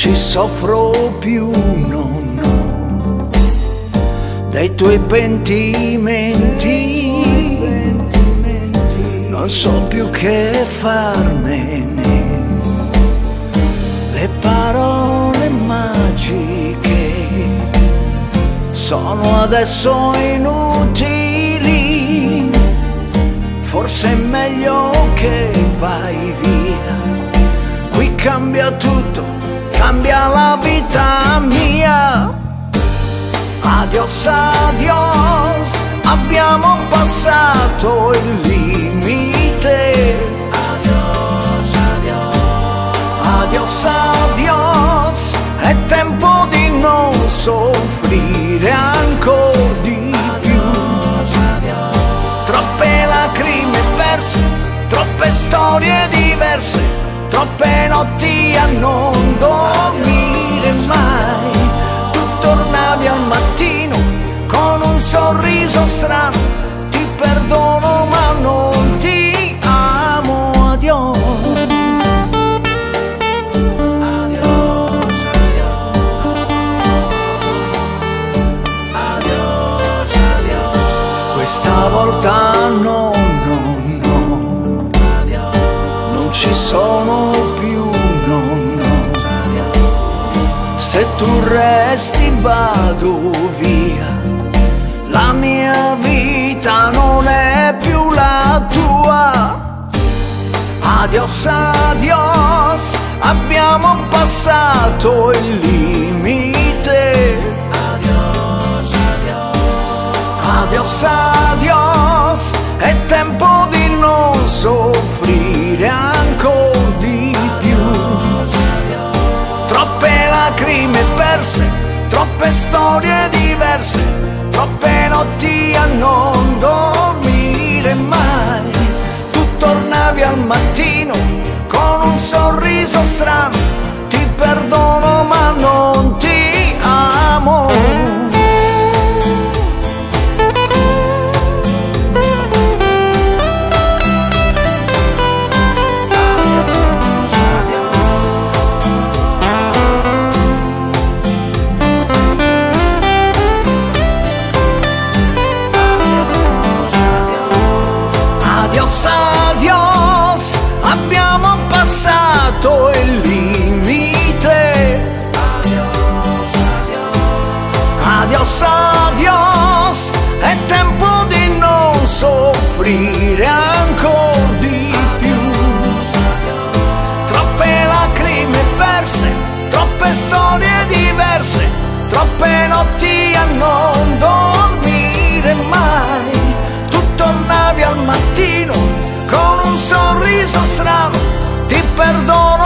ci soffro più, no, no, dei tuoi pentimenti, non so più che farmene, le parole magiche sono adesso inutili, forse è meglio che vai via, qui cambia tutto, cambia la vita mia. Adios, adios, abbiamo passato il limite. Adios, adios, adios, adios, è tempo di non soffrire ancora di più. Troppe lacrime perse, troppe storie diverse, troppe notti a non dormire mai. Tu tornavi al mattino con un sorriso strano, ti perdono ma non ti amo. Adios. Adios, adios, adios, adios. Questa volta no, no, no, non ci sono più, no, no. Se tu resti vado via, la mia vita non è più la tua. Adios, adios, abbiamo passato il limite. Adios, adios, adios, adios, è tempo di non soffrire ancora di più. Troppe lacrime perse, troppe storie diverse, troppe notti a non dormire mai. Tu tornavi al mattino con un sorriso strano, ti perdono ma non ti amo. Adios, adios, abbiamo passato il limite. Adios, adios, adios, adios, è tempo di non soffrire ancora di più. Troppe lacrime perse, troppe storie diverse, troppe notti a non dormire mai. Tornavi al mattino con un sorriso strano, ti perdono